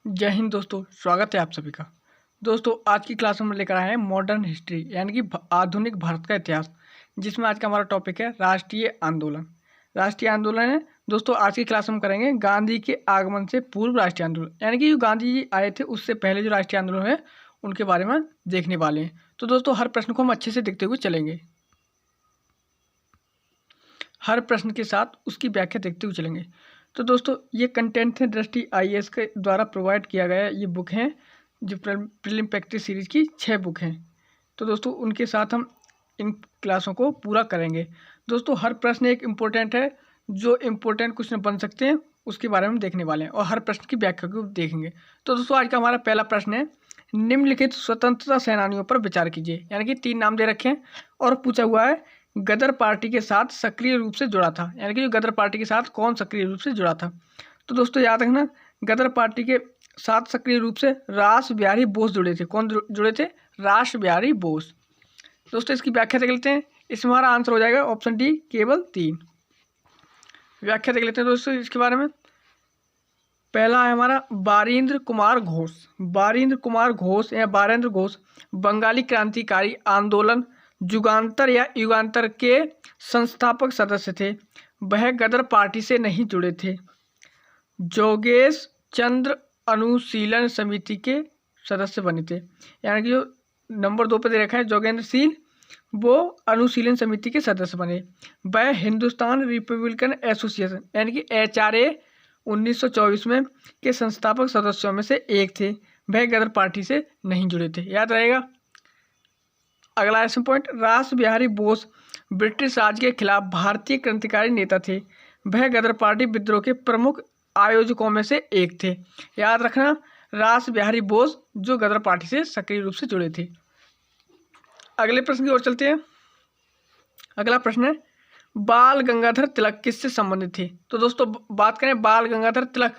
जय हिंद दोस्तों, स्वागत है आप सभी का। दोस्तों आज की क्लास में हम लेकर आए हैं मॉडर्न हिस्ट्री यानी कि आधुनिक भारत का इतिहास, जिसमें आज का हमारा टॉपिक है राष्ट्रीय आंदोलन। राष्ट्रीय आंदोलन है दोस्तों, आज की क्लास में हम करेंगे गांधी के आगमन से पूर्व राष्ट्रीय आंदोलन, यानी कि जो गांधी जी आए थे उससे पहले जो राष्ट्रीय आंदोलन है उनके बारे में देखने वाले हैं। तो दोस्तों हर प्रश्न को हम अच्छे से देखते हुए चलेंगे, हर प्रश्न के साथ उसकी व्याख्या देखते हुए चलेंगे। तो दोस्तों ये कंटेंट है दृष्टि आईएएस के द्वारा प्रोवाइड किया गया ये बुक है, जो प्रीलिम प्रैक्टिस सीरीज की 6 बुक हैं। तो दोस्तों उनके साथ हम इन क्लासों को पूरा करेंगे। दोस्तों हर प्रश्न एक इम्पोर्टेंट है, जो इम्पोर्टेंट क्वेश्चन बन सकते हैं उसके बारे में देखने वाले हैं और हर प्रश्न की व्याख्या को देखेंगे। तो दोस्तों आज का हमारा पहला प्रश्न है, निम्नलिखित स्वतंत्रता सेनानियों पर विचार कीजिए। यानी कि 3 नाम दे रखे हैं और पूछा हुआ है गदर पार्टी के साथ सक्रिय रूप से जुड़ा था, यानी कि जो गदर पार्टी के साथ कौन सक्रिय रूप से जुड़ा था। तो दोस्तों याद रखना, गदर पार्टी के साथ सक्रिय रूप से रास बिहारी बोस जुड़े थे। कौन जुड़े थे? रास बिहारी बोस। दोस्तों इसकी व्याख्या देख लेते हैं। इसमें हमारा आंसर हो जाएगा ऑप्शन डी, केवल 3। व्याख्या देख लेते हैं दोस्तों इसके बारे में। पहला है हमारा बारिंद्र कुमार घोष। बारिंद्र कुमार घोष या बारेंद्र घोष बंगाली क्रांतिकारी आंदोलन जुगांतर या युगांतर के संस्थापक सदस्य थे। वह गदर पार्टी से नहीं जुड़े थे। जोगेश चंद्र अनुशीलन समिति के सदस्य बने थे, यानी कि जो नंबर 2 पे दे रखा है जोगेंद्र सील, वो अनुशीलन समिति के सदस्य बने। वह हिंदुस्तान रिपब्लिकन एसोसिएशन यानी कि HRA 1924 में के संस्थापक सदस्यों में से एक थे। वह गदर पार्टी से नहीं जुड़े थे, याद रहेगा। अगला एक्शन पॉइंट, रास बिहारी बोस ब्रिटिश राज के खिलाफ भारतीय क्रांतिकारी नेता थे। वह गदर पार्टी विद्रोह के प्रमुख आयोजकों में से एक थे। याद रखना, रास बिहारी बोस जो गदर पार्टी से सक्रिय रूप से जुड़े थे। अगले प्रश्न की ओर चलते हैं। अगला प्रश्न है, बाल गंगाधर तिलक किससे संबंधित थे। तो दोस्तों बात करें बाल गंगाधर तिलक,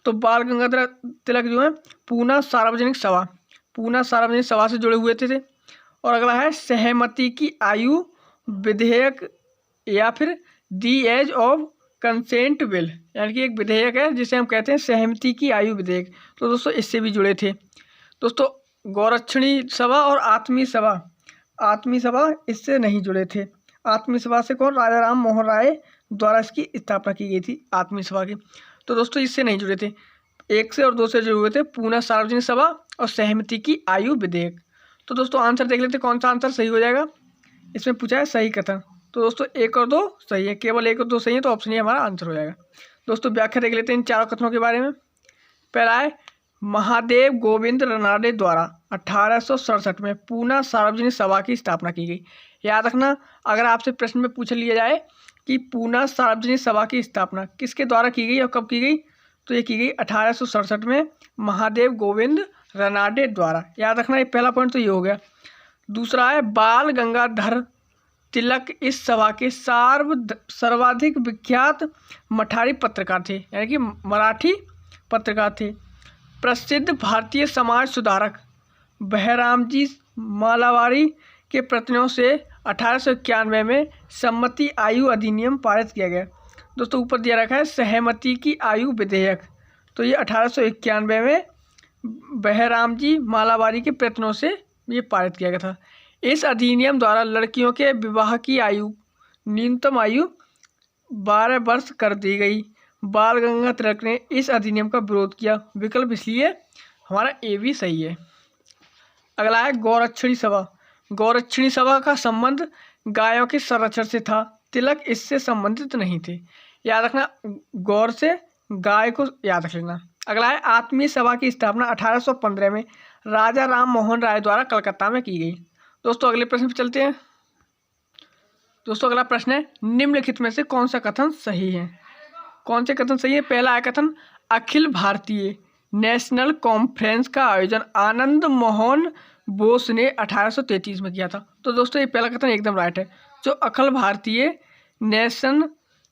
तो बाल गंगाधर तिलक जो है पूना सार्वजनिक सभा से जुड़े हुए थे। और अगला है सहमति की आयु विधेयक या फिर दी एज ऑफ कंसेंट बिल, यानी कि एक विधेयक है जिसे हम कहते हैं सहमति की आयु विधेयक। तो दोस्तों इससे भी जुड़े थे। दोस्तों गौरक्षणी सभा और आत्मीय सभा इससे नहीं जुड़े थे। आत्मीय सभा से कौन? राजा राम मोहन राय द्वारा इसकी स्थापना की गई थी आत्मीय सभा की। तो दोस्तों इससे नहीं जुड़े थे। 1 से और 2 से जुड़े हुए थे, पूना सार्वजनिक सभा और सहमति की आयु विधेयक। तो दोस्तों आंसर देख लेते हैं कौन सा आंसर सही हो जाएगा। इसमें पूछा है सही कथन, तो दोस्तों 1 और 2 सही है, केवल 1 और 2 सही है, तो ऑप्शन ए हमारा आंसर हो जाएगा। दोस्तों व्याख्या देख लेते हैं इन चारों कथनों के बारे में। पहला है, महादेव गोविंद रनाडे द्वारा 1867 में पूना सार्वजनिक सभा की स्थापना की गई। याद रखना, अगर आपसे प्रश्न में पूछ लिया जाए कि पूना सार्वजनिक सभा की स्थापना किसके द्वारा की गई और कब की गई, तो ये की गई 1867 में महादेव गोविंद रनाडे द्वारा। याद रखना, ये पहला पॉइंट तो ये हो गया। दूसरा है, बाल गंगाधर तिलक इस सभा के सर्वाधिक विख्यात मठारी पत्रकार थे, यानी कि मराठी पत्रकार थे। प्रसिद्ध भारतीय समाज सुधारक बहरामजी मालावारी के प्रयत्नों से 1891 में सम्मति आयु अधिनियम पारित किया गया। दोस्तों ऊपर दिया रखा है सहमति की आयु विधेयक, तो ये 1891 में बहरामजी मालावारी के प्रयत्नों से ये पारित किया गया था। इस अधिनियम द्वारा लड़कियों के विवाह की आयु न्यूनतम आयु 12 वर्ष कर दी गई। बाल गंगाधर तिलक ने इस अधिनियम का विरोध किया। विकल्प इसलिए हमारा ए भी सही है। अगला है गौरक्षणी सभा। गौरक्षणी सभा का संबंध गायों के संरक्षण से था। तिलक इससे संबंधित नहीं थे। याद रखना, गौर से गाय को याद रख लेना। अगला है, आत्मीय सभा की स्थापना 1815 में राजा राम मोहन राय द्वारा कलकत्ता में की गई। दोस्तों अगले प्रश्न पर चलते हैं। दोस्तों अगला प्रश्न है, निम्नलिखित में से कौन सा कथन सही है। कौन से कथन सही है? पहला है कथन, अखिल भारतीय नेशनल कॉन्फ्रेंस का आयोजन आनंद मोहन बोस ने 1833 में किया था। तो दोस्तों ये पहला कथन एकदम राइट है। जो अखिल भारतीय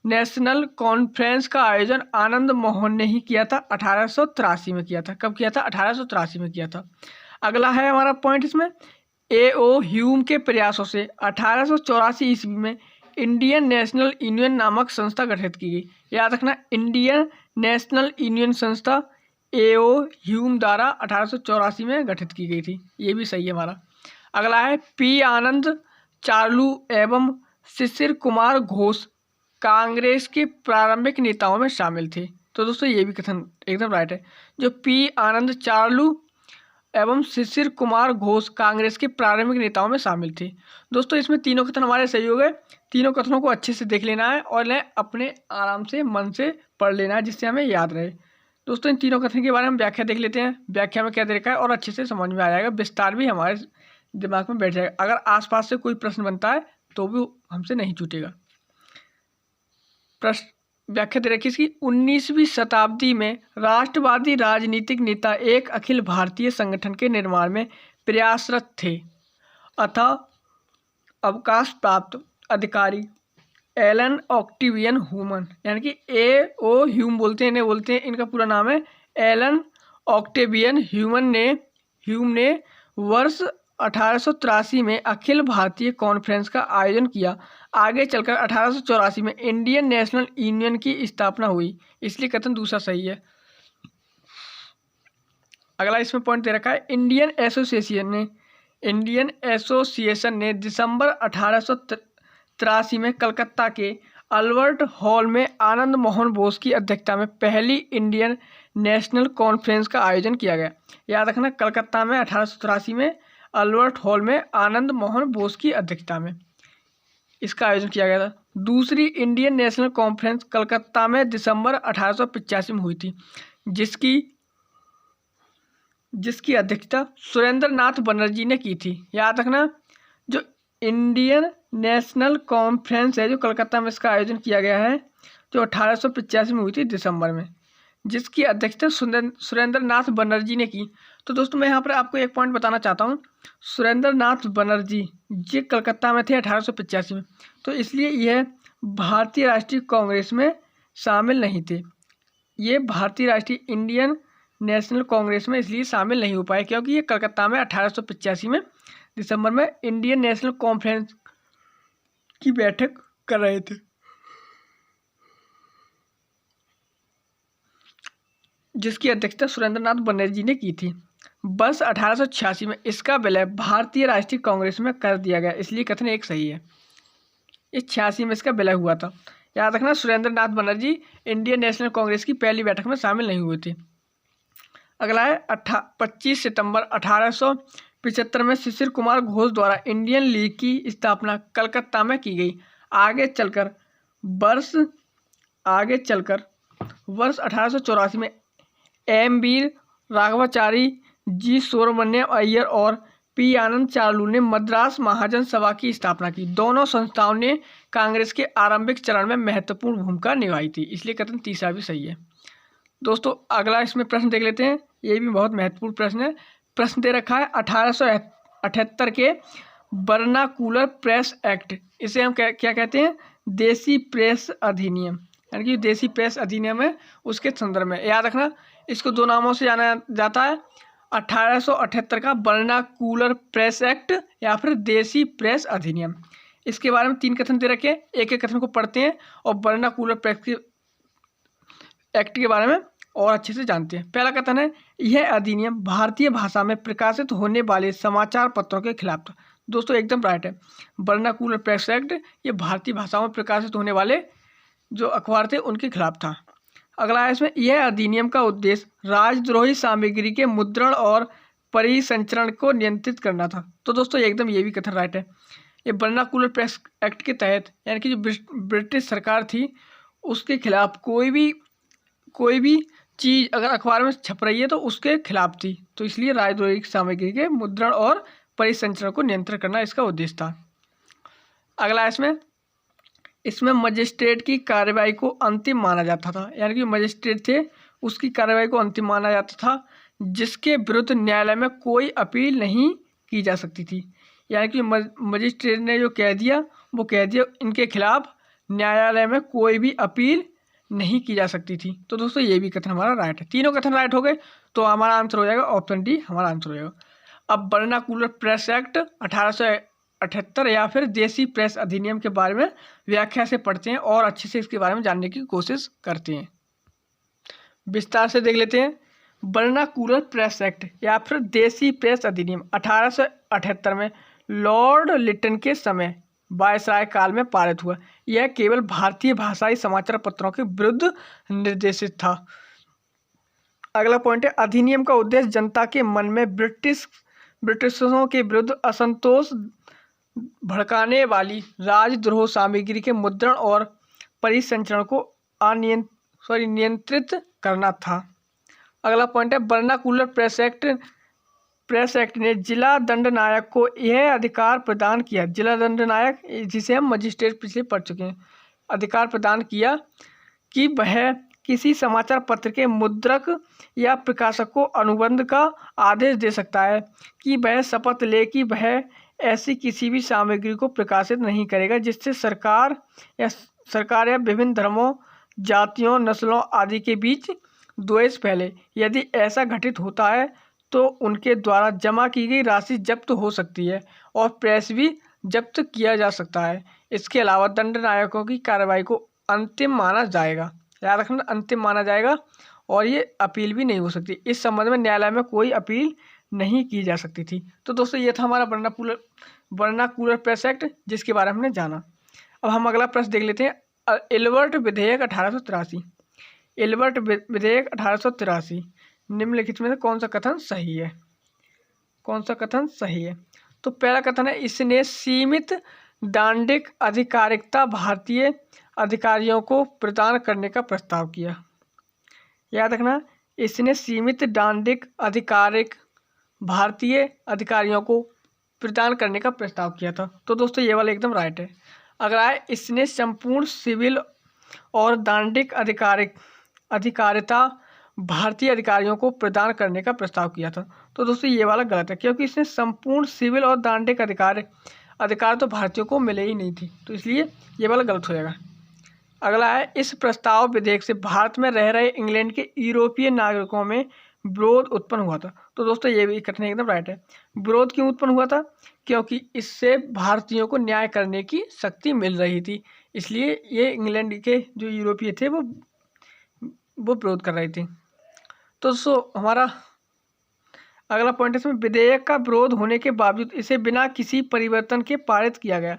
नेशनल कॉन्फ्रेंस का आयोजन आनंद मोहन ने ही किया था, 1883 में किया था। कब किया था? 1883 में किया था। अगला है हमारा पॉइंट इसमें, A.O. ह्यूम के प्रयासों से 1884 ईस्वी में इंडियन नेशनल यूनियन नामक संस्था गठित की गई। याद रखना, इंडियन नेशनल यूनियन संस्था A.O. ह्यूम द्वारा 1884 में गठित की गई थी। ये भी सही है हमारा। अगला है पी आनंद चार्लू एवं शिशिर कुमार घोष कांग्रेस के प्रारंभिक नेताओं में शामिल थे। तो दोस्तों ये भी कथन एकदम राइट है। जो पी आनंद चार्लू एवं शिशिर कुमार घोष कांग्रेस के प्रारंभिक नेताओं में शामिल थे। दोस्तों इसमें तीनों कथन हमारे सही हो गए। तीनों कथनों को अच्छे से देख लेना है और इन्हें अपने आराम से मन से पढ़ लेना है, जिससे हमें याद रहे। दोस्तों इन तीनों कथन के बारे में व्याख्या देख लेते हैं। व्याख्या में क्या दे रखा है और अच्छे से समझ में आ जाएगा, विस्तार भी हमारे दिमाग में बैठ जाएगा। अगर आसपास से कोई प्रश्न बनता है तो भी हमसे नहीं छूटेगा। प्रश्न व्याख्या दे रखी इसकी। 19वीं शताब्दी में राष्ट्रवादी राजनीतिक नेता एक अखिल भारतीय संगठन के निर्माण में प्रयासरत थे। अतः अवकाश प्राप्त अधिकारी एलन ऑक्टेवियन ह्यूमन, यानी कि A.O. ह्यूम बोलते हैं, इन्हें बोलते हैं, इनका पूरा नाम है एलन ऑक्टेवियन ह्यूम ने वर्ष 1883 में अखिल भारतीय कॉन्फ्रेंस का आयोजन किया। आगे चलकर 1884 में इंडियन नेशनल यूनियन की स्थापना हुई, इसलिए कथन दूसरा सही है। अगला इसमें पॉइंट दे रखा है इंडियन एसोसिएशन ने दिसंबर 1883 में कलकत्ता के अल्बर्ट हॉल में आनंद मोहन बोस की अध्यक्षता में पहली इंडियन नेशनल कॉन्फ्रेंस का आयोजन किया गया। याद रखना, कलकत्ता में 1883 में अल्बर्ट हॉल में आनंद मोहन बोस की अध्यक्षता में इसका आयोजन किया गया था। दूसरी इंडियन नेशनल कॉन्फ्रेंस कलकत्ता में दिसंबर 1885 में हुई थी, जिसकी अध्यक्षता सुरेंद्र नाथ बनर्जी ने की थी। याद रखना, जो इंडियन नेशनल कॉन्फ्रेंस है जो कलकत्ता में इसका आयोजन किया गया है, जो 1885 में हुई थी दिसंबर में, जिसकी अध्यक्षता सुरेंद्र नाथ बनर्जी ने की। तो दोस्तों मैं यहाँ पर आपको एक पॉइंट बताना चाहता हूँ। सुरेंद्र नाथ बनर्जी जी कलकत्ता में थे 1885 में, तो इसलिए यह भारतीय राष्ट्रीय कांग्रेस में शामिल नहीं थे। ये भारतीय राष्ट्रीय इंडियन नेशनल कांग्रेस में इसलिए शामिल नहीं हो पाए क्योंकि ये कलकत्ता में 1885 में दिसंबर में इंडियन नेशनल कॉन्फ्रेंस की बैठक कर रहे थे, जिसकी अध्यक्षता सुरेंद्र नाथ बनर्जी ने की थी। वर्ष 1886 में इसका विलय भारतीय राष्ट्रीय कांग्रेस में कर दिया गया, इसलिए कथन एक सही है। इस 86 में इसका विलय हुआ था। याद रखना, सुरेंद्र नाथ बनर्जी इंडियन नेशनल कांग्रेस की पहली बैठक में शामिल नहीं हुए थे। अगला है 25 सितंबर 1875 में शिशिर कुमार घोष द्वारा इंडियन लीग की स्थापना कलकत्ता में की गई। आगे चलकर वर्ष 1884 में एम वीर राघवाचारी, जी सुब्रमण्यम अय्यर और पी आनंद चार्लू ने मद्रास महाजन सभा की स्थापना की। दोनों संस्थाओं ने कांग्रेस के आरंभिक चरण में महत्वपूर्ण भूमिका निभाई थी, इसलिए कथन तीसरा भी सही है। दोस्तों अगला इसमें प्रश्न देख लेते हैं, ये भी बहुत महत्वपूर्ण प्रश्न है। प्रश्न दे रखा है 1878 के वर्नाकुलर प्रेस एक्ट, इसे हम क्या कहते हैं, देसी प्रेस अधिनियम, यानी कि देसी प्रेस अधिनियम है उसके संदर्भ में। याद रखना, इसको दो नामों से जाना जाता है, 1878 का वर्नाकुलर प्रेस एक्ट या फिर देसी प्रेस अधिनियम। इसके बारे में तीन कथन दे रखे हैं, एक एक कथन को पढ़ते हैं और वर्नाकुलर प्रेस एक्ट के बारे में और अच्छे से जानते हैं। पहला कथन है, यह अधिनियम भारतीय भाषा में प्रकाशित होने वाले समाचार पत्रों के खिलाफ था। दोस्तों एकदम राइट है, वर्नाकुलर प्रेस एक्ट ये भारतीय भाषाओं में प्रकाशित होने वाले जो अखबार थे उनके खिलाफ था। अगला है इसमें, यह अधिनियम का उद्देश्य राजद्रोही सामग्री के मुद्रण और परिसंचरण को नियंत्रित करना था। तो दोस्तों एकदम ये भी कथन राइट है। ये वर्नाकुलर प्रेस एक्ट के तहत, यानी कि जो ब्रिटिश सरकार थी उसके खिलाफ कोई भी चीज़ अगर अखबार में छप रही है तो उसके खिलाफ थी, तो इसलिए राजद्रोही सामग्री के मुद्रण और परिसंचरण को नियंत्रित करना इसका उद्देश्य था। अगला इसमें मजिस्ट्रेट की कार्रवाई को अंतिम माना जाता था, यानी कि मजिस्ट्रेट थे उसकी कार्रवाई को अंतिम माना जाता था, जिसके विरुद्ध न्यायालय में कोई अपील नहीं की जा सकती थी। यानी कि मजिस्ट्रेट ने जो कह दिया वो कह दिया, इनके खिलाफ न्यायालय में कोई भी अपील नहीं की जा सकती थी। तो दोस्तों ये भी कथन हमारा राइट है। तीनों कथन राइट हो गए तो हमारा आंसर हो जाएगा ऑप्शन डी, हमारा आंसर हो जाएगा। अब वर्नाकुलर प्रेस एक्ट 1878 या फिर देसी प्रेस अधिनियम के बारे में व्याख्या से पढ़ते हैं और अच्छे से इसके बारे में जानने की कोशिश करते हैं। विस्तार से देख लेते हैं। वर्नाकुलर प्रेस एक्ट या फिर देसी प्रेस अधिनियम 1878 में लॉर्ड लिटन के समय वायसराय काल में पारित हुआ। यह केवल भारतीय भाषाई समाचार पत्रों के विरुद्ध निर्देशित था। अगला पॉइंट है, अधिनियम का उद्देश्य जनता के मन में ब्रिटिशों के विरुद्ध असंतोष भड़काने वाली राजद्रोह सामग्री के मुद्रण और परिसंचरण को नियंत्रित करना था। अगला पॉइंट है, वर्नाकुलर प्रेस एक्ट ने जिला दंडनायक को यह अधिकार प्रदान किया, जिला दंडनायक जिसे हम मजिस्ट्रेट पिछले पढ़ चुके हैं, अधिकार प्रदान किया कि वह किसी समाचार पत्र के मुद्रक या प्रकाशक को अनुबंध का आदेश दे सकता है कि वह शपथ ले कि वह ऐसी किसी भी सामग्री को प्रकाशित नहीं करेगा जिससे सरकार या विभिन्न धर्मों, जातियों, नस्लों आदि के बीच द्वेष फैले। यदि ऐसा घटित होता है तो उनके द्वारा जमा की गई राशि जब्त हो सकती है और प्रेस भी जब्त किया जा सकता है। इसके अलावा दंडनायकों की कार्रवाई को अंतिम माना जाएगा, याद रखना, अंतिम माना जाएगा, और ये अपील भी नहीं हो सकती। इस संबंध में न्यायालय में कोई अपील नहीं की जा सकती थी। तो दोस्तों ये था हमारा वर्नाकुलर प्रेस एक्ट, जिसके बारे में हमने जाना। अब हम अगला प्रश्न देख लेते हैं, एल्बर्ट विधेयक 1883। एल्बर्ट विधेयक 1883 निम्नलिखित में से कौन सा कथन सही है? कौन सा कथन सही है? तो पहला कथन है, इसने सीमित दांडिक आधिकारिकता भारतीय अधिकारियों को प्रदान करने का प्रस्ताव किया। याद रखना, इसने सीमित दांडिक आधिकारिक भारतीय अधिकारियों को प्रदान करने का प्रस्ताव किया था। तो दोस्तों ये वाला एकदम राइट है। अगला है, इसने संपूर्ण सिविल और दांडिक अधिकारिता भारतीय अधिकारियों को प्रदान करने का प्रस्ताव किया था। तो दोस्तों ये वाला गलत है, क्योंकि इसने संपूर्ण सिविल और दांडिक अधिकार तो भारतीयों को मिले ही नहीं थी, तो इसलिए ये वाला गलत हो जाएगा। अगला है, इस प्रस्ताव विधेयक से भारत में रह रहे इंग्लैंड के यूरोपीय नागरिकों में विरोध उत्पन्न हुआ था। तो दोस्तों ये भी कथन एकदम राइट है। विरोध क्यों उत्पन्न हुआ था? क्योंकि इससे भारतीयों को न्याय करने की शक्ति मिल रही थी, इसलिए ये इंग्लैंड के जो यूरोपीय थे वो विरोध कर रहे थे। तो दोस्तों हमारा अगला पॉइंट है, इसमें विधेयक का विरोध होने के बावजूद इसे बिना किसी परिवर्तन के पारित किया गया।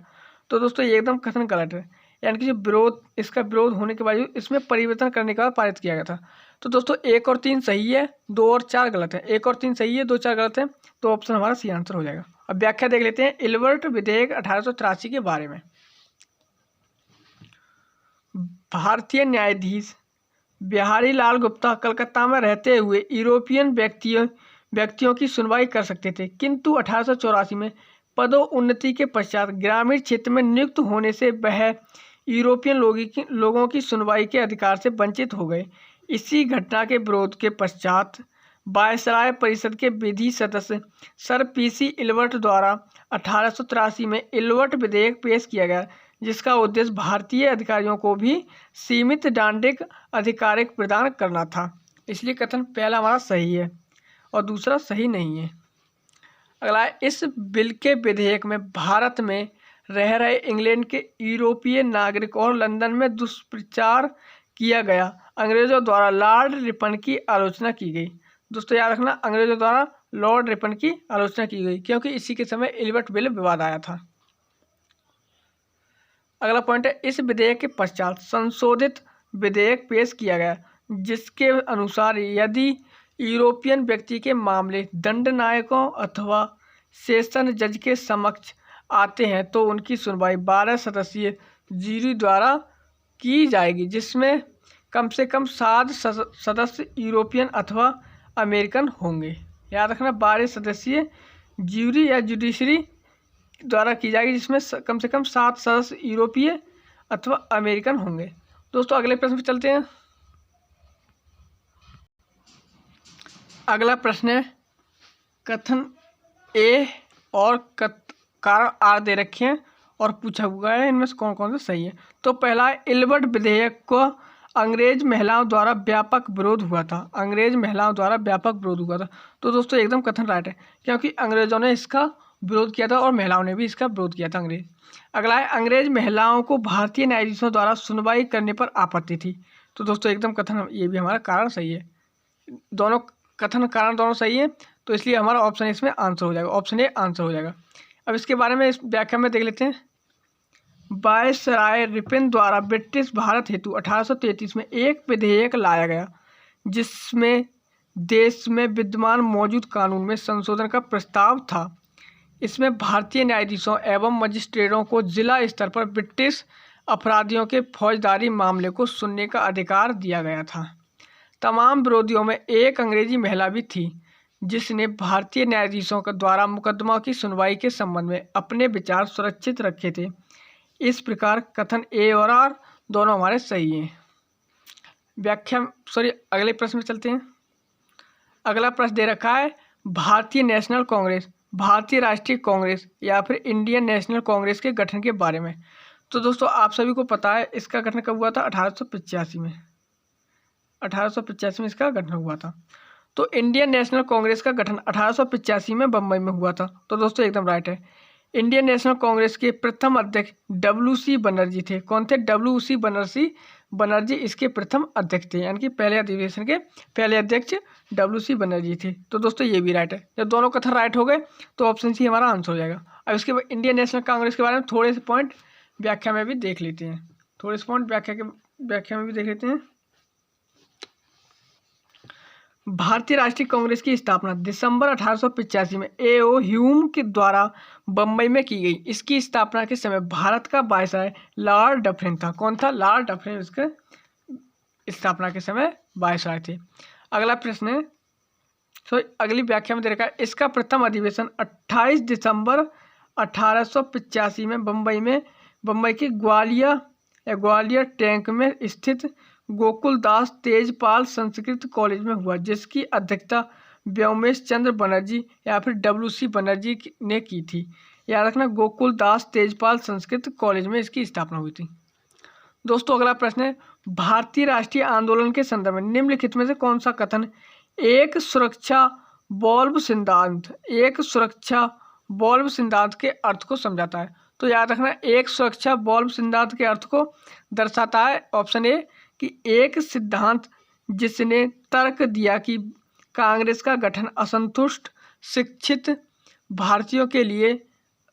तो दोस्तों ये एकदम कथन गलत है, यानी कि जो इसका विरोध होने के बावजूद इसमें परिवर्तन करने के बाद पारित किया गया था। तो दोस्तों 1 और 3 सही है, 2 और 4 गलत है। 1 और 3 सही है, 2 4 गलत है, तो ऑप्शन हमारा सी आंसर हो जाएगा। अब व्याख्या देख लेते हैं एल्बर्ट विधेयक 1883 के बारे में। भारतीय न्यायाधीश बिहारी लाल गुप्ता कलकत्ता में रहते हुए यूरोपियन व्यक्तियों की सुनवाई कर सकते थे, किंतु 1884 में पदोन्नति के पश्चात ग्रामीण क्षेत्र में नियुक्त होने से वह यूरोपियन लोगों की सुनवाई के अधिकार से वंचित हो गए। इसी घटना के विरोध के पश्चात वायसराय परिषद के विधि सदस्य सर पीसी एल्बर्ट द्वारा 1883 में एल्बर्ट विधेयक पेश किया गया, जिसका उद्देश्य भारतीय अधिकारियों को भी सीमित दांडिक अधिकारिक प्रदान करना था। इसलिए कथन पहला हमारा सही है और दूसरा सही नहीं है। अगला है, इस बिल के विधेयक में भारत में रह रहे इंग्लैंड के यूरोपीय नागरिक और लंदन में दुष्प्रचार किया गया अंग्रेजों द्वारा लॉर्ड रिपन की आलोचना की गई। दोस्तों याद रखना, अंग्रेजों द्वारा लॉर्ड रिपन की आलोचना की गई, क्योंकि इसी के समय एल्बर्ट बिल विवाद आया था। अगला पॉइंट है, इस विधेयक के पश्चात संशोधित विधेयक पेश किया गया, जिसके अनुसार यदि यूरोपियन व्यक्ति के मामले दंडनायकों अथवा सेशन जज के समक्ष आते हैं तो उनकी सुनवाई 12 सदस्यीय जूरी द्वारा की जाएगी, जिसमें कम से कम 7 सदस्य यूरोपियन अथवा अमेरिकन होंगे। याद रखना, 12 सदस्यीय जूरी या जुडिशरी द्वारा की जाएगी, जिसमें कम से कम 7 सदस्य यूरोपीय अथवा अमेरिकन होंगे। दोस्तों अगले प्रश्न पे चलते हैं। अगला प्रश्न है, कथन ए और कारण आर दे रखे हैं और पूछा हुआ है इनमें से कौन कौन सा सही है। तो पहला है, एल्बर्ट विधेयक को अंग्रेज महिलाओं द्वारा व्यापक विरोध हुआ था। अंग्रेज महिलाओं द्वारा व्यापक विरोध हुआ था। तो दोस्तों एकदम कथन राइट है, क्योंकि अंग्रेजों ने इसका विरोध किया था और महिलाओं ने भी इसका विरोध किया था अंग्रेज। अगला है, अंग्रेज महिलाओं को भारतीय न्यायाधीशों द्वारा सुनवाई करने पर आपत्ति थी। तो दोस्तों एकदम कथन ये भी हमारा कारण सही है। दोनों कथन कारण दोनों सही है, तो इसलिए हमारा ऑप्शन इसमें आंसर हो जाएगा, ऑप्शन ए आंसर हो जाएगा। अब इसके बारे में इस व्याख्या में देख लेते हैं। वायसराय रिपन द्वारा ब्रिटिश भारत हेतु 1833 में एक विधेयक लाया गया, जिसमें देश में विद्यमान मौजूद कानून में संशोधन का प्रस्ताव था। इसमें भारतीय न्यायाधीशों एवं मजिस्ट्रेटों को जिला स्तर पर ब्रिटिश अपराधियों के फौजदारी मामले को सुनने का अधिकार दिया गया था। तमाम विरोधियों में एक अंग्रेजी महिला भी थी, जिसने भारतीय न्यायाधीशों के द्वारा मुकदमा की सुनवाई के संबंध में अपने विचार सुरक्षित रखे थे। इस प्रकार कथन ए और आर दोनों हमारे सही हैं। अगले प्रश्न में चलते हैं। अगला प्रश्न दे रखा है भारतीय नेशनल कांग्रेस, भारतीय राष्ट्रीय कांग्रेस या फिर इंडियन नेशनल कांग्रेस के गठन के बारे में। तो दोस्तों आप सभी को पता है इसका गठन कब हुआ था, 1885 में। 1885 में इसका गठन हुआ था। तो इंडियन नेशनल कांग्रेस का गठन 1885 में बम्बई में हुआ था। तो दोस्तों एकदम राइट है। इंडियन नेशनल कांग्रेस के प्रथम अध्यक्ष डब्ल्यू.सी. बनर्जी थे। कौन थे? डब्ल्यू.सी. बनर्जी इसके प्रथम अध्यक्ष थे, यानी कि पहले अधिवेशन के पहले अध्यक्ष डब्ल्यू.सी. बनर्जी थे। तो दोस्तों ये भी राइट है। जब दोनों कथन राइट हो गए तो ऑप्शन सी हमारा आंसर हो जाएगा। अब इसके बाद इंडियन नेशनल कांग्रेस के बारे में थोड़े से पॉइंट व्याख्या में भी देख लेते हैं। व्याख्या में भी देख लेते हैं। भारतीय राष्ट्रीय कांग्रेस की स्थापना दिसंबर 1885 में ए.ओ. ह्यूम के द्वारा बम्बई में की गई। इसकी स्थापना के समय भारत का वायसराय लॉर्ड डफरिन था। कौन था? लॉर्ड डफरिन इसके स्थापना के समय वायसराय थे। अगला प्रश्न है, अगली व्याख्या में दे रखा है इसका प्रथम अधिवेशन 28 दिसंबर 1885 में बम्बई के ग्वालियर टैंक में स्थित गोकुलदास तेजपाल संस्कृत कॉलेज में हुआ, जिसकी अध्यक्षता व्योमेश चंद्र बनर्जी या फिर डब्ल्यू.सी. बनर्जी ने की थी। याद रखना, गोकुलदास तेजपाल संस्कृत कॉलेज में इसकी स्थापना हुई थी। दोस्तों अगला प्रश्न है भारतीय राष्ट्रीय आंदोलन के संदर्भ में निम्नलिखित में से कौन सा कथन एक सुरक्षा बल्ब सिद्धांत के अर्थ को समझाता है? तो याद रखना, एक सुरक्षा बल्ब सिद्धांत के अर्थ को दर्शाता है ऑप्शन ए कि एक सिद्धांत जिसने तर्क दिया कि कांग्रेस का गठन असंतुष्ट शिक्षित भारतीयों के लिए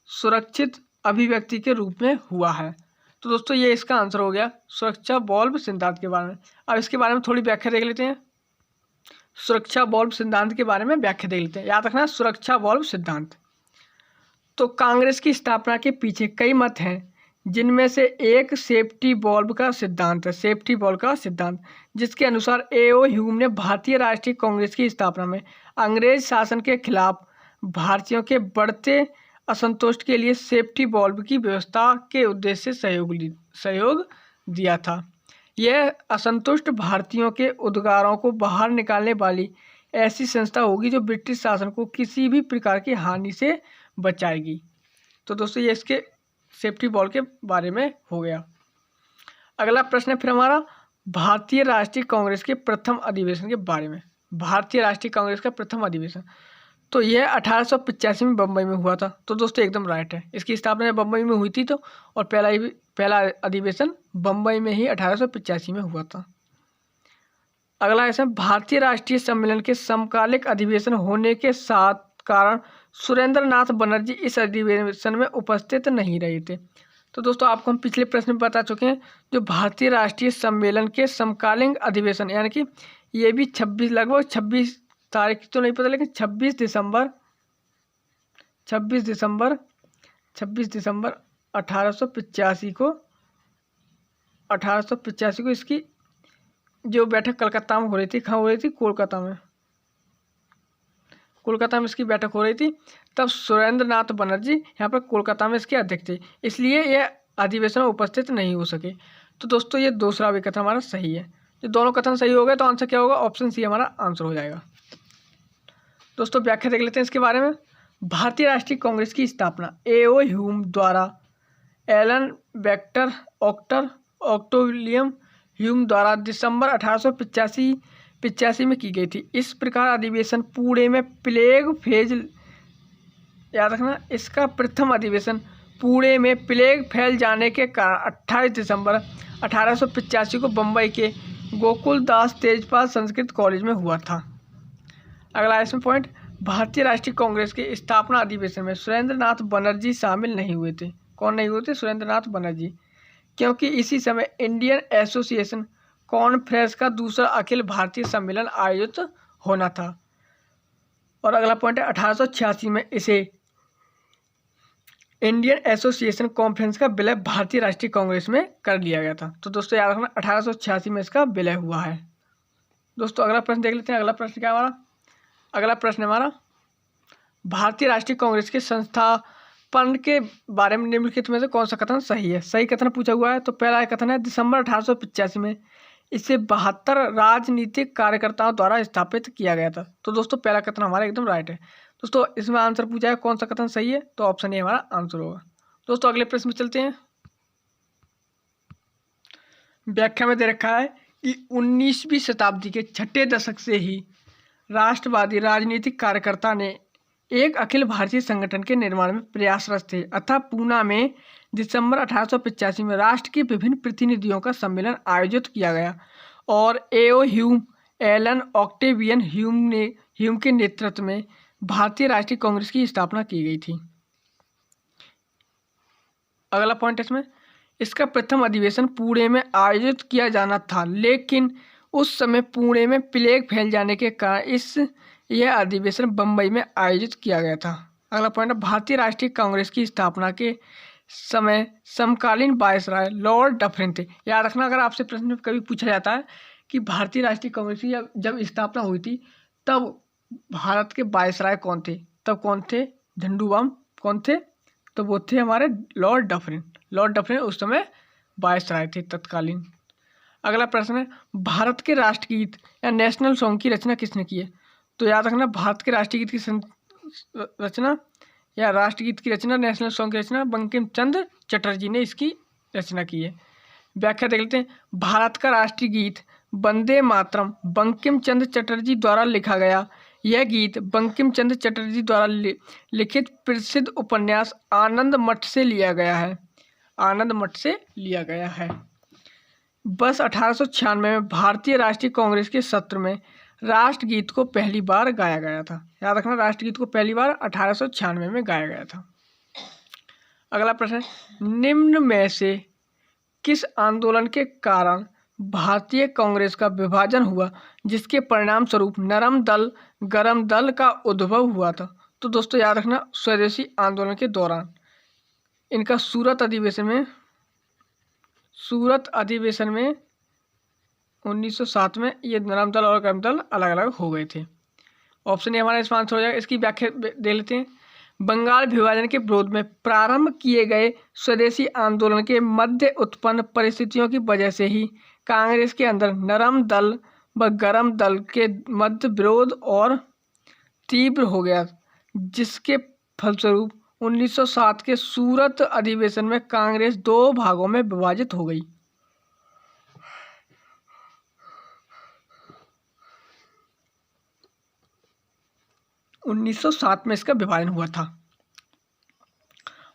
सुरक्षित अभिव्यक्ति के रूप में हुआ है। तो दोस्तों ये इसका आंसर हो गया, सुरक्षा बल्ब सिद्धांत के बारे में। अब इसके बारे में थोड़ी व्याख्या देख लेते हैं। सुरक्षा बल्ब सिद्धांत के बारे में व्याख्या देख लेते हैं। याद रखना, सुरक्षा बल्ब सिद्धांत। तो कांग्रेस की स्थापना के पीछे कई मत हैं, जिनमें से एक सेफ्टी बल्ब का सिद्धांत है, जिसके अनुसार ए.ओ. ह्यूम ने भारतीय राष्ट्रीय कांग्रेस की स्थापना में अंग्रेज शासन के खिलाफ भारतीयों के बढ़ते असंतोष के लिए सेफ्टी बल्ब की व्यवस्था के उद्देश्य से सहयोग दिया था। यह असंतुष्ट भारतीयों के उद्गारों को बाहर निकालने वाली ऐसी संस्था होगी जो ब्रिटिश शासन को किसी भी प्रकार की हानि से बचाएगी। तो दोस्तों ये इसके सेफ्टी बॉल के बारे में हो गया। अगला प्रश्न है फिर हमारा भारतीय राष्ट्रीय कांग्रेस के प्रथम अधिवेशन के बारे में। भारतीय राष्ट्रीय कांग्रेस का प्रथम अधिवेशन तो यह 1885 में बम्बई में हुआ था। तो दोस्तों एकदम राइट है, इसकी स्थापना बम्बई में हुई थी। तो और पहला अधिवेशन बम्बई में ही 1885 में हुआ था। अगला ऐसा भारतीय राष्ट्रीय सम्मेलन के समकालिक अधिवेशन होने के साथ कारण सुरेंद्र नाथ बनर्जी इस अधिवेशन में उपस्थित नहीं रहे थे। तो दोस्तों आपको हम पिछले प्रश्न में बता चुके हैं, जो भारतीय राष्ट्रीय सम्मेलन के समकालीन अधिवेशन यानी कि ये भी 26 तारीख तो नहीं पता, लेकिन 26 दिसंबर 1885 को इसकी जो बैठक कलकत्ता में हो रही थी। कहाँ हो रही थी? कोलकाता में इसकी बैठक हो रही थी। तब सुरेंद्र नाथ बनर्जी यहाँ पर कोलकाता में इसके अध्यक्ष थे, इसलिए यह अधिवेशन में उपस्थित नहीं हो सके। तो दोस्तों ये दूसरा भी कथन हमारा सही है। जो दोनों कथन सही हो गए तो आंसर क्या होगा? ऑप्शन सी हमारा आंसर हो जाएगा। दोस्तों व्याख्या देख लेते हैं इसके बारे में। भारतीय राष्ट्रीय कांग्रेस की स्थापना ए.ओ. ह्यूम द्वारा एलन वेक्टर ऑक्टोविलियम ह्यूम द्वारा दिसंबर 1885 में की गई थी। इस प्रकार अधिवेशन पूरे में प्लेग फेज, याद रखना, इसका प्रथम अधिवेशन पुणे में प्लेग फैल जाने के कारण 28 दिसंबर 1885 को बम्बई के गोकुलदास तेजपाल संस्कृत कॉलेज में हुआ था। अगला इसमें पॉइंट, भारतीय राष्ट्रीय कांग्रेस के स्थापना अधिवेशन में सुरेंद्र नाथ बनर्जी शामिल नहीं हुए थे। कौन नहीं हुए थे? सुरेंद्र नाथ बनर्जी, क्योंकि इसी समय इंडियन एसोसिएशन कॉन्फ्रेंस का दूसरा अखिल भारतीय सम्मेलन आयोजित होना था। और अगला पॉइंट है, 1886 में इसे इंडियन एसोसिएशन कॉन्फ्रेंस का विलय भारतीय राष्ट्रीय कांग्रेस में कर लिया गया था। तो दोस्तों याद रखना 1886 में इसका विलय हुआ है। दोस्तों अगला प्रश्न देख लेते हैं। अगला प्रश्न क्या हमारा? अगला प्रश्न हमारा, भारतीय राष्ट्रीय कांग्रेस के संस्थापन के बारे में निम्नलिखित में से कौन सा कथन सही है? सही कथन पूछा हुआ है। तो पहला कथन है, दिसंबर 1885 में इसे 72 राजनीतिक कार्यकर्ताओं द्वारा स्थापित किया गया था। तो दोस्तों पहला कथन हमारा एकदम राइट है। दोस्तों इसमें आंसर पूछा है कौन सा कथन सही है, तो ऑप्शन ए हमारा आंसर होगा। दोस्तों अगले प्रश्न में चलते हैं। व्याख्या में दे रखा है कि 19वीं शताब्दी के छठे दशक से ही राष्ट्रवादी राजनीतिक कार्यकर्ता ने एक अखिल भारतीय संगठन के निर्माण में प्रयासरत थे, अतः पूना में दिसंबर 1885 में राष्ट्र के विभिन्न प्रतिनिधियों का सम्मेलन आयोजित किया गया और एओ ह्यूम, एलन ऑक्टेवियन ह्यूम के नेतृत्व में भारतीय राष्ट्रीय कांग्रेस की स्थापना की गई थी। अगला पॉइंट इसमें, इसका प्रथम अधिवेशन पुणे में आयोजित किया जाना था, लेकिन उस समय पुणे में प्लेग फैल जाने के कारण यह अधिवेशन बम्बई में आयोजित किया गया था। अगला पॉइंट है, भारतीय राष्ट्रीय कांग्रेस की स्थापना के समय समकालीन वायसराय लॉर्ड डफरिन थे। याद रखना, अगर आपसे प्रश्न कभी पूछा जाता है कि भारतीय राष्ट्रीय कांग्रेस की जब स्थापना हुई थी तब भारत के वायसराय कौन थे, तब कौन थे? झंडूबाम कौन थे? तो वो थे हमारे लॉर्ड डफरिन। लॉर्ड डफरिन उस समय वायसराय थे तत्कालीन। अगला प्रश्न है, भारत के राष्ट्रगीत या नेशनल सॉन्ग की रचना किसने की है? तो याद रखना, भारत के राष्ट्रगीत की रचना या राष्ट्रगीत की रचना, नेशनल सॉन्ग की रचना बंकिम चंद्र चटर्जी ने इसकी रचना की है। व्याख्या देख लेते हैं। भारत का राष्ट्रीय गीत वंदे मातरम बंकिम चंद्र चटर्जी द्वारा लिखा गया। यह गीत बंकिम चंद्र चटर्जी द्वारा लिखित प्रसिद्ध उपन्यास आनंद मठ से लिया गया है। आनंद मठ से लिया गया है। वर्ष 1896 में भारतीय राष्ट्रीय कांग्रेस के सत्र में राष्ट्रगीत को पहली बार गाया गया था। याद रखना, राष्ट्रगीत को पहली बार 1896 में गाया गया था। अगला प्रश्न, निम्न में से किस आंदोलन के कारण भारतीय कांग्रेस का विभाजन हुआ जिसके परिणाम स्वरूप नरम दल गरम दल का उद्भव हुआ था? तो दोस्तों याद रखना, स्वदेशी आंदोलन के दौरान इनका सूरत अधिवेशन में 1907 में ये नरम दल और गरम दल अलग अलग हो गए थे। ऑप्शन ए हमारा इसमें आंसर हो जाएगा। इसकी व्याख्या दे लेते हैं। बंगाल विभाजन के विरोध में प्रारंभ किए गए स्वदेशी आंदोलन के मध्य उत्पन्न परिस्थितियों की वजह से ही कांग्रेस के अंदर नरम दल व गरम दल के मध्य विरोध और तीव्र हो गया, जिसके फलस्वरूप 1907 के सूरत अधिवेशन में कांग्रेस दो भागों में विभाजित हो गई। उन्नीस सौ 1907 में इसका विभाजन हुआ था।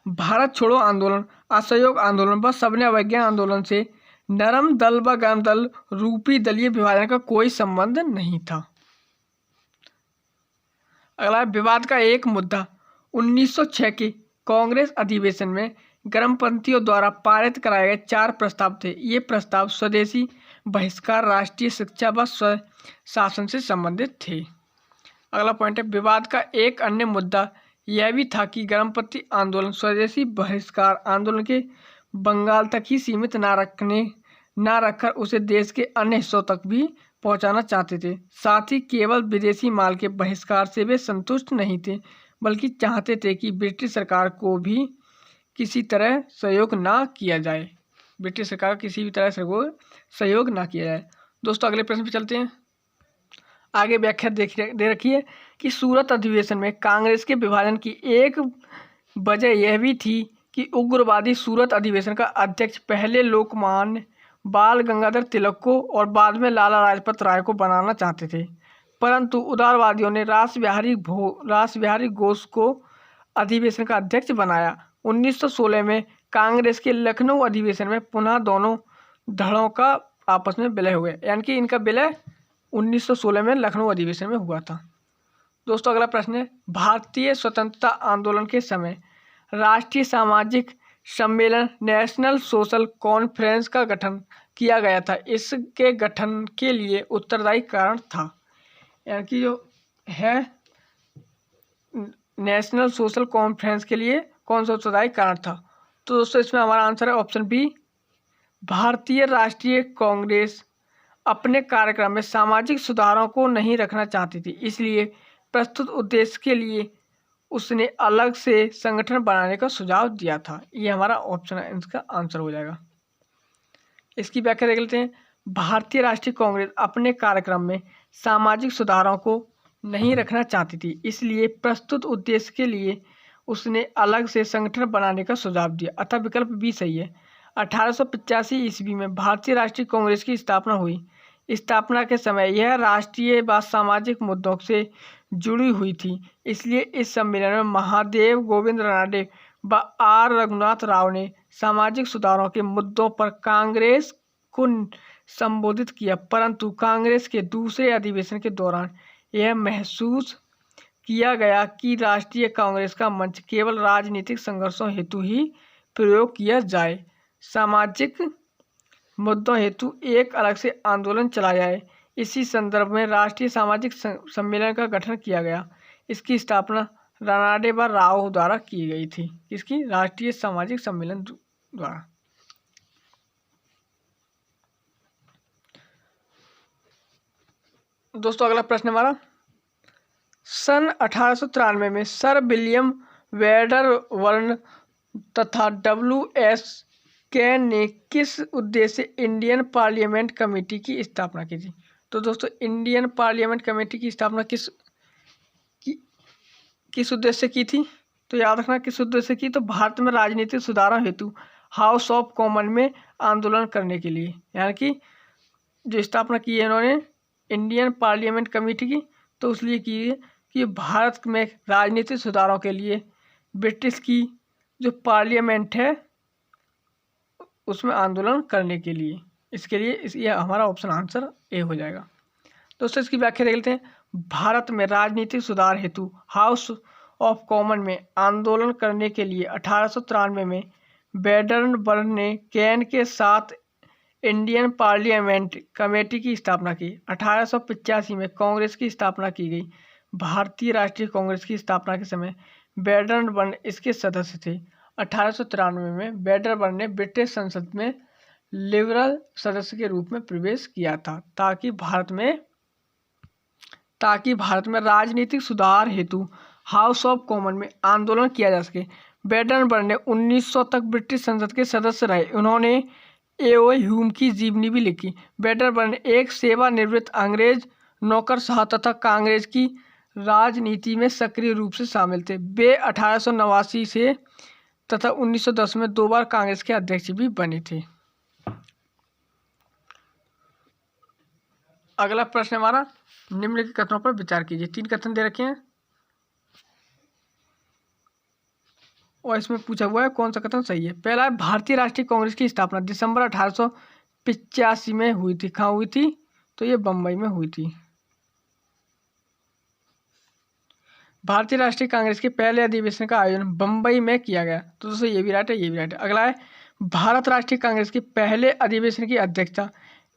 भारत छोड़ो आंदोलन, असहयोग आंदोलन व सविनय अवज्ञा आंदोलन से नरम दल व गरम दल रूपी दलीय विभाजन का कोई संबंध नहीं था। अगला विवाद का एक मुद्दा, 1906 के कांग्रेस अधिवेशन में गर्मपंथियों द्वारा पारित कराए गए 4 प्रस्ताव थे। ये प्रस्ताव स्वदेशी बहिष्कार, राष्ट्रीय शिक्षा व स्वशासन से संबंधित थे। अगला पॉइंट है, विवाद का एक अन्य मुद्दा यह भी था कि गर्मपंथी आंदोलन स्वदेशी बहिष्कार आंदोलन के बंगाल तक ही सीमित न रखकर उसे देश के अन्य हिस्सों तक भी पहुंचाना चाहते थे। साथ ही केवल विदेशी माल के बहिष्कार से वे संतुष्ट नहीं थे, बल्कि चाहते थे कि ब्रिटिश सरकार को भी किसी तरह सहयोग ना किया जाए। ब्रिटिश सरकार किसी भी तरह सहयोग ना किया जाए। दोस्तों अगले प्रश्न पे चलते हैं। आगे व्याख्या दे रखी है कि सूरत अधिवेशन में कांग्रेस के विभाजन की एक वजह यह भी थी कि उग्रवादी सूरत अधिवेशन का अध्यक्ष पहले लोकमान्य बाल गंगाधर तिलक को और बाद में लाला लाजपत राय को बनाना चाहते थे, परंतु उदारवादियों ने रास बिहारी घोष को अधिवेशन का अध्यक्ष बनाया। 1916 में कांग्रेस के लखनऊ अधिवेशन में पुनः दोनों धड़ों का आपस में विलय हुआ, यानी कि इनका विलय 1916 में लखनऊ अधिवेशन में हुआ था। दोस्तों अगला प्रश्न है, भारतीय स्वतंत्रता आंदोलन के समय राष्ट्रीय सामाजिक सम्मेलन नेशनल सोशल कॉन्फ्रेंस का गठन किया गया था। इसके गठन के लिए उत्तरदायी कारण था, यानी कि जो है नेशनल सोशल कॉन्फ्रेंस के लिए कौन सा उत्तरदायी कारण था। तो दोस्तों इसमें हमारा आंसर है ऑप्शन बी, भारतीय राष्ट्रीय कांग्रेस अपने कार्यक्रम में सामाजिक सुधारों को नहीं रखना चाहती थी, इसलिए प्रस्तुत उद्देश्य के लिए उसने अलग से संगठन बनाने का सुझाव दिया था। ये हमारा ऑप्शन है, इसका आंसर हो जाएगा। इसकी व्याख्या देख लेते हैं। भारतीय राष्ट्रीय कांग्रेस अपने कार्यक्रम में सामाजिक सुधारों को नहीं रखना चाहती थी, इसलिए प्रस्तुत उद्देश्य के लिए उसने अलग से संगठन बनाने का सुझाव दिया, अतः विकल्प बी सही है। 1885 ईस्वी में भारतीय राष्ट्रीय कांग्रेस की स्थापना हुई। स्थापना के समय यह राष्ट्रीय व सामाजिक मुद्दों से जुड़ी हुई थी, इसलिए इस सम्मेलन में महादेव गोविंद रानडे व आर रघुनाथ राव ने सामाजिक सुधारों के मुद्दों पर कांग्रेस को संबोधित किया, परंतु कांग्रेस के दूसरे अधिवेशन के दौरान यह महसूस किया गया कि राष्ट्रीय कांग्रेस का मंच केवल राजनीतिक संघर्षों हेतु ही प्रयोग किया जाए, सामाजिक मुद्दों हेतु एक अलग से आंदोलन चला जाए। इसी संदर्भ में राष्ट्रीय सामाजिक सम्मेलन का गठन किया गया। इसकी स्थापना रानाडे व राव द्वारा की गई थी। किसकी? राष्ट्रीय सामाजिक सम्मेलन द्वारा। दोस्तों अगला प्रश्न हमारा, सन 1893 में सर विलियम वेडरवर्न तथा W.S. कैन ने किस उद्देश्य से इंडियन पार्लियामेंट कमेटी की स्थापना की थी? तो दोस्तों इंडियन पार्लियामेंट कमेटी की स्थापना किस उद्देश्य से की थी? तो याद रखना किस उद्देश्य से की, तो भारत में राजनीतिक सुधारों हेतु हाउस ऑफ कॉमन में आंदोलन करने के लिए, यानी कि जो स्थापना की है इन्होंने इंडियन पार्लियामेंट कमेटी की, तो इसलिए की है कि भारत में राजनीतिक सुधारों के लिए ब्रिटिश की जो पार्लियामेंट है उसमें आंदोलन करने के लिए, इसके लिए ये हमारा ऑप्शन आंसर ए हो जाएगा। दोस्तों इसकी व्याख्या देख लेते हैं। भारत में राजनीतिक सुधार हेतु हाउस ऑफ कॉमन में आंदोलन करने के लिए 1893 में वेडरबर्न ने कैन के साथ इंडियन पार्लियामेंट कमेटी की स्थापना की। 1885 में कांग्रेस की स्थापना की गई। भारतीय राष्ट्रीय कांग्रेस की स्थापना के समय वेडरबर्न इसके सदस्य थे। 1893 में वेडरबर्न ने ब्रिटिश संसद में लिबरल सदस्य के रूप में प्रवेश किया था, ताकि भारत में राजनीतिक सुधार हेतु हाउस ऑफ कॉमन में आंदोलन किया जा सके। वेडरबर्न ने 1900 तक ब्रिटिश संसद के सदस्य रहे। उन्होंने ए.ओ. ह्यूम की जीवनी भी लिखी। वेडरबर्न एक सेवानिवृत्त अंग्रेज नौकरशाह तथा कांग्रेस की राजनीति में सक्रिय रूप से शामिल थे। वे 1889 से तथा 1910 में 2 बार कांग्रेस के अध्यक्ष भी बने थे। अगला प्रश्न हमारा, निम्नलिखित कथनों पर विचार कीजिए। 3 कथन दे रखे हैं और इसमें पूछा हुआ है कौन सा कथन सही है। पहला है, भारतीय राष्ट्रीय कांग्रेस की स्थापना दिसंबर 1885 में हुई थी। कहाँ हुई थी? तो ये बम्बई में हुई थी। भारतीय राष्ट्रीय कांग्रेस के पहले अधिवेशन का आयोजन बम्बई में किया गया। तो दोस्तों ये भी राइट है, ये भी राइट है। अगला है, भारत राष्ट्रीय कांग्रेस के पहले अधिवेशन की अध्यक्षता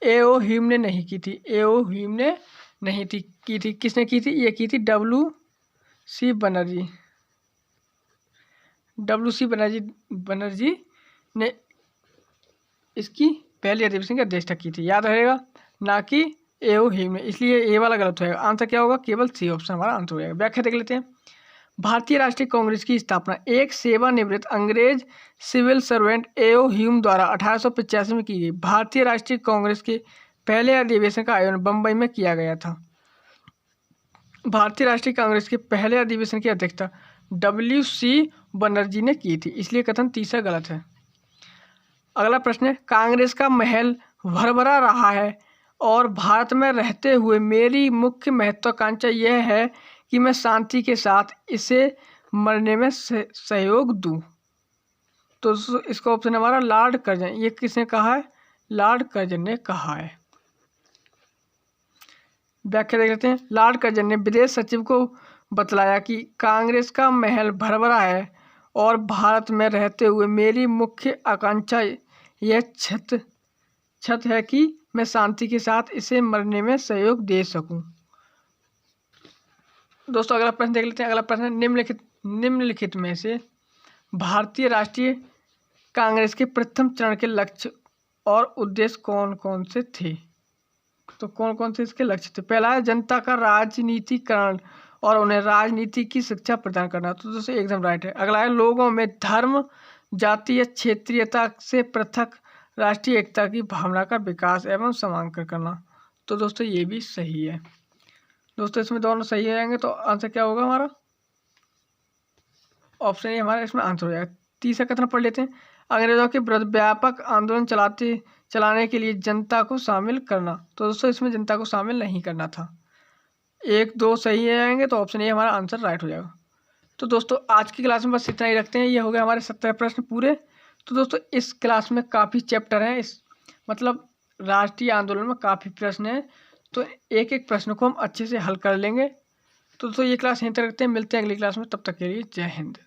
ए.ओ. ह्यूम ने नहीं की थी। ए.ओ. ह्यूम ने नहीं की थी। किसने की थी? ये की थी W.C. बनर्जी ने इसकी पहली अधिवेशन की अध्यक्षता की थी, याद रहेगा, ना कि ए.ओ. ह्यूम ने, इसलिए ये वाला गलत होगा। आंसर क्या होगा? केवल सी ऑप्शन हमारा आंसर हो जाएगा। व्याख्या देख लेते हैं। भारतीय राष्ट्रीय कांग्रेस की स्थापना एक सेवानिवृत्त अंग्रेज सिविल सर्वेंट ए.ओ. ह्यूम द्वारा 1885 में की गई। भारतीय राष्ट्रीय कांग्रेस के पहले अधिवेशन का आयोजन बम्बई में किया गया था। भारतीय राष्ट्रीय कांग्रेस के पहले अधिवेशन की अध्यक्षता W.C. बनर्जी ने की थी, इसलिए कथन तीसरा गलत है। अगला प्रश्न है, कांग्रेस का महल भरभरा रहा है और भारत में रहते हुए मेरी मुख्य महत्वाकांक्षा यह है कि मैं शांति के साथ इसे मरने में सहयोग दूं। तो इसका ऑप्शन हमारा लॉर्ड कर्जन। ये किसने कहा है? लॉर्ड कर्जन ने कहा है। व्याख्या देख लेते हैं। लॉर्ड कर्जन ने विदेश सचिव को बतलाया कि कांग्रेस का महल भरभरा है और भारत में रहते हुए मेरी मुख्य आकांक्षा यह छत है कि मैं शांति के साथ इसे मरने में सहयोग दे सकूं। दोस्तों अगला प्रश्न देख लेते हैं। अगला प्रश्न निम्नलिखित में से भारतीय राष्ट्रीय कांग्रेस के प्रथम चरण के लक्ष्य और उद्देश्य कौन कौन से थे? तो कौन कौन से इसके लक्ष्य थे? पहला है जनता का राजनीतिकरण और उन्हें राजनीति की शिक्षा प्रदान करना। तो दोस्तों एकदम राइट है। अगला है लोगों में धर्म, जाति या क्षेत्रीयता से पृथक राष्ट्रीय एकता की भावना का विकास एवं समांकन करना। तो दोस्तों ये भी सही है। दोस्तों इसमें दोनों सही हो जाएंगे तो आंसर क्या होगा हमारा? ऑप्शन ए हमारा इसमें आंसर हो जाएगा। तीसरा कथन पढ़ लेते हैं। अंग्रेजों के विरुद्ध व्यापक आंदोलन चलाने के लिए जनता को शामिल करना। तो दोस्तों इसमें जनता को शामिल नहीं करना था। 1, 2 सही आएंगे तो ऑप्शन ए हमारा आंसर राइट हो जाएगा। तो दोस्तों आज की क्लास में बस इतना ही रखते हैं। ये हो गए हमारे 17 प्रश्न पूरे। तो दोस्तों इस क्लास में काफ़ी चैप्टर हैं, मतलब राष्ट्रीय आंदोलन में काफ़ी प्रश्न हैं, तो एक एक प्रश्न को हम अच्छे से हल कर लेंगे। तो दोस्तों ये क्लास यहीं तक रखते हैं। मिलते हैं अगली क्लास में, तब तक के लिए जय हिंद।